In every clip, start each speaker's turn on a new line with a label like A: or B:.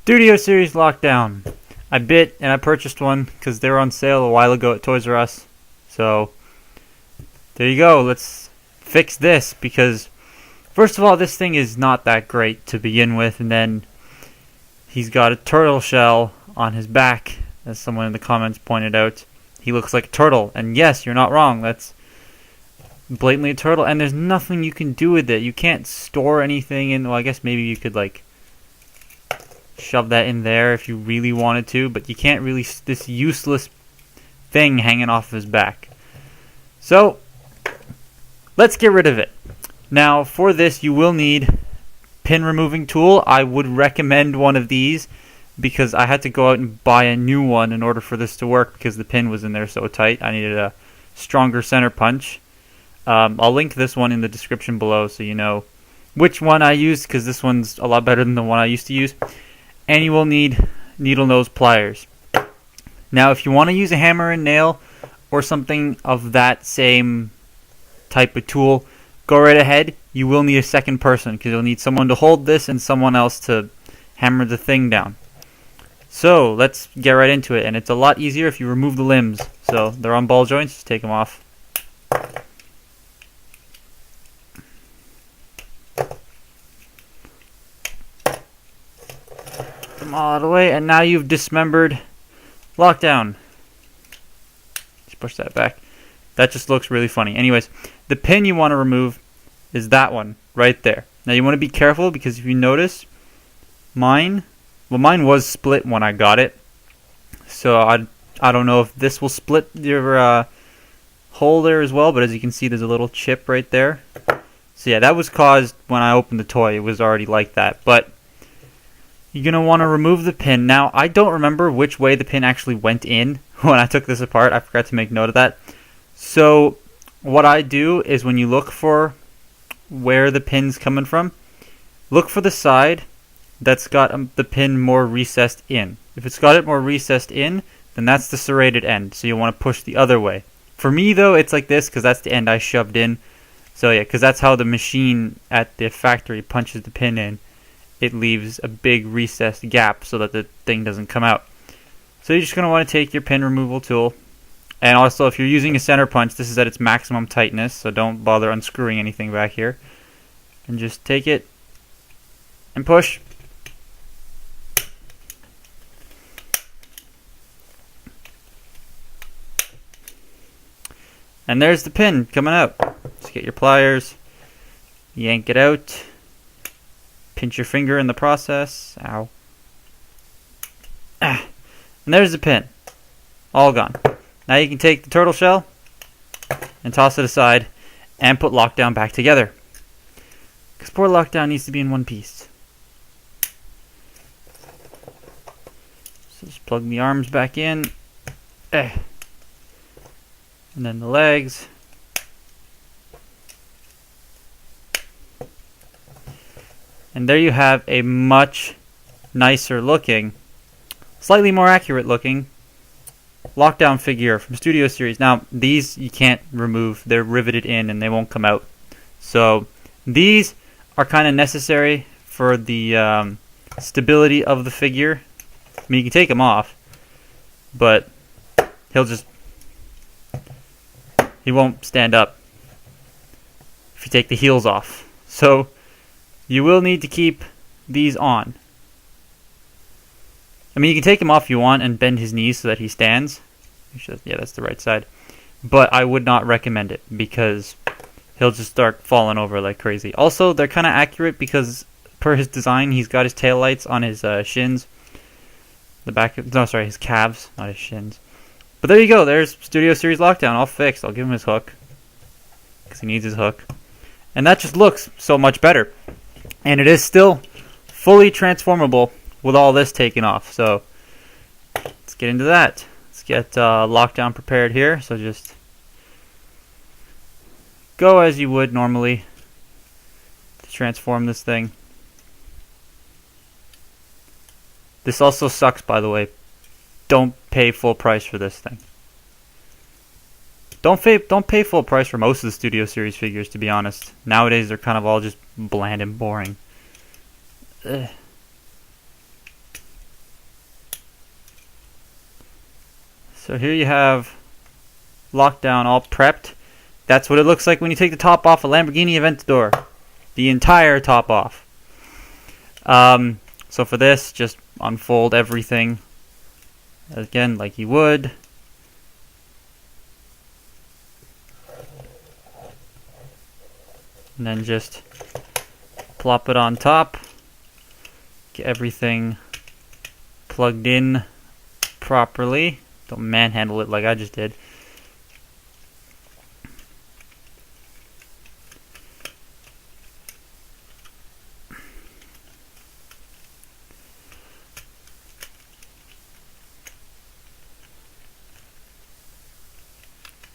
A: Studio Series Lockdown. I bit and I purchased one because they were on sale a while ago at Toys R Us. So, there you go. Let's fix this because, first of all, this thing is not that great to begin with. And then, he's got a turtle shell on his back, as someone in the comments pointed out. He looks like a turtle. And yes, you're not wrong. That's blatantly a turtle. And there's nothing you can do with it. You can't store anything in. Well, I guess maybe you could, like, shove that in there if you really wanted to, but you can't really, this useless thing hanging off of his back. So let's get rid of it. Now for this you will need pin removing tool. I would recommend one of these because I had to go out and buy a new one in order for this to work because the pin was in there so tight. I needed a stronger center punch. I'll link this one in the description below so you know which one I used, because this one's a lot better than the one I used to use. And you will need needle nose pliers. Now if you want to use a hammer and nail or something of that same type of tool, go right ahead. You will need a second person because you'll need someone to hold this and someone else to hammer the thing down. So let's get right into it, and it's a lot easier if you remove the limbs. So they're on ball joints, just take them off. All out of the way, and now you've dismembered Lockdown. Just push that back. That just looks really funny. Anyways, the pin you want to remove is that one right there. Now you want to be careful because if you notice, mine was split when I got it. So I don't know if this will split your hole there as well, but as you can see, there's a little chip right there. So yeah, that was caused when I opened the toy. It was already like that, but you're going to want to remove the pin. Now, I don't remember which way the pin actually went in when I took this apart. I forgot to make note of that. So, what I do is when you look for where the pin's coming from, look for the side that's got the pin more recessed in. If it's got it more recessed in, then that's the serrated end. So, you want to push the other way. For me, though, it's like this because that's the end I shoved in. So, yeah, because that's how the machine at the factory punches the pin in. It leaves a big recessed gap so that the thing doesn't come out. So you're just going to want to take your pin removal tool. And also, if you're using a center punch, this is at its maximum tightness, so don't bother unscrewing anything back here. And just take it and push. And there's the pin coming out. Just get your pliers, yank it out. Pinch your finger in the process. Ow. And there's the pin. All gone. Now you can take the turtle shell and toss it aside and put Lockdown back together. Because poor Lockdown needs to be in one piece. So just plug the arms back in. And then the legs. And there you have a much nicer looking, slightly more accurate looking Lockdown figure from Studio Series. Now, these you can't remove. They're riveted in and they won't come out. So, these are kind of necessary for the stability of the figure. I mean, you can take them off, but he won't stand up if you take the heels off. So, you will need to keep these on. I mean, you can take him off if you want and bend his knees so that he stands. Yeah, that's the right side. But I would not recommend it because he'll just start falling over like crazy. Also, they're kind of accurate because per his design, he's got his taillights on his shins. His calves, not his shins. But there you go. There's Studio Series Lockdown all fixed. I'll give him his hook because he needs his hook. And that just looks so much better. And it is still fully transformable with all this taken off. So let's get into that. Let's get Lockdown prepared here. So just go as you would normally to transform this thing. This also sucks, by the way. Don't pay full price for this thing. Don't pay full price for most of the Studio Series figures, to be honest. Nowadays, they're kind of all just bland and boring. Ugh. So here you have lockdown all prepped. That's what it looks like when you take the top off a Lamborghini Aventador. The entire top off. So for this, just unfold everything again like you would. And then just plop it on top. Get everything plugged in properly. Don't manhandle it like I just did.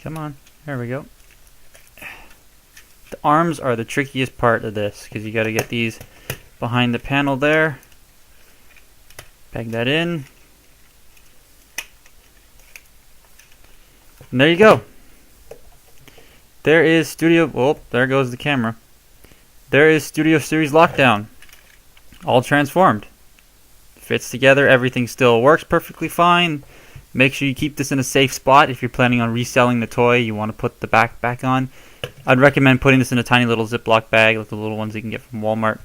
A: Come on, there we go. The arms are the trickiest part of this because you got to get these behind the panel there. Peg that in. And there you go. There is Studio. Oh, there goes the camera. There is Studio Series Lockdown. All transformed. Fits together. Everything still works perfectly fine. Make sure you keep this in a safe spot if you're planning on reselling the toy. You want to put the back on. I'd recommend putting this in a tiny little Ziploc bag, like the little ones you can get from Walmart,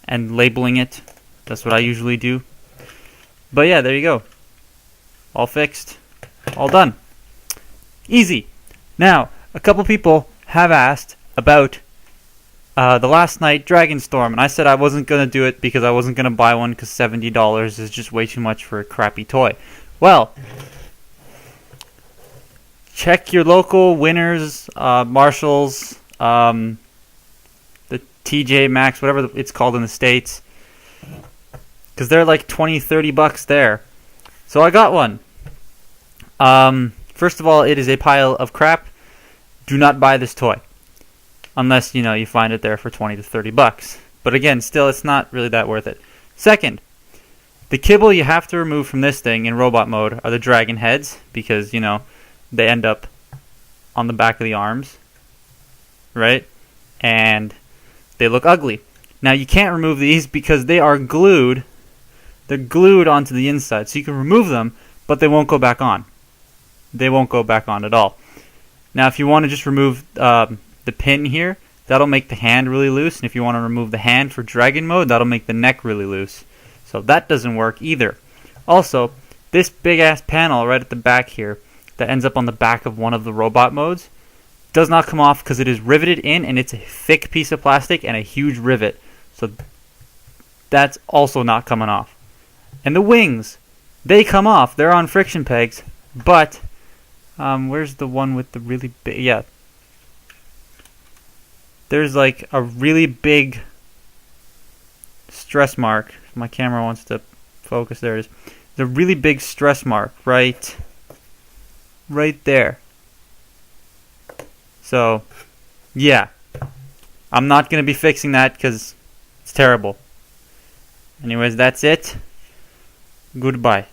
A: and labeling it. That's what I usually do. But yeah, there you go. All fixed. All done. Easy. Now, a couple people have asked about the Last Night Dragon Storm, and I said I wasn't going to do it because I wasn't going to buy one because $70 is just way too much for a crappy toy. Well, check your local Winners, Marshalls, the TJ Maxx, whatever it's called in the States, because they're like $20-30 there. So I got one. First of all, it is a pile of crap. Do not buy this toy unless you find it there for $20 to $30. But again, still, it's not really that worth it. Second, the kibble you have to remove from this thing in robot mode are the dragon heads because they end up on the back of the arms, right? And they look ugly. Now you can't remove these because they are glued. They're glued onto the inside, so you can remove them, but they won't go back on. They won't go back on at all. Now if you want to just remove the pin here, that'll make the hand really loose, and if you want to remove the hand for dragon mode, that'll make the neck really loose. So that doesn't work either. Also, this big ass panel right at the back here that ends up on the back of one of the robot modes does not come off because it is riveted in, and it's a thick piece of plastic and a huge rivet. So that's also not coming off. And the wings, they come off. They're on friction pegs, but where's the one with the really big? Yeah, there's like a really big stress mark. If my camera wants to focus, there it is. There's a really big stress mark right there. So yeah, I'm not going to be fixing that because it's terrible. Anyways, that's it. Goodbye.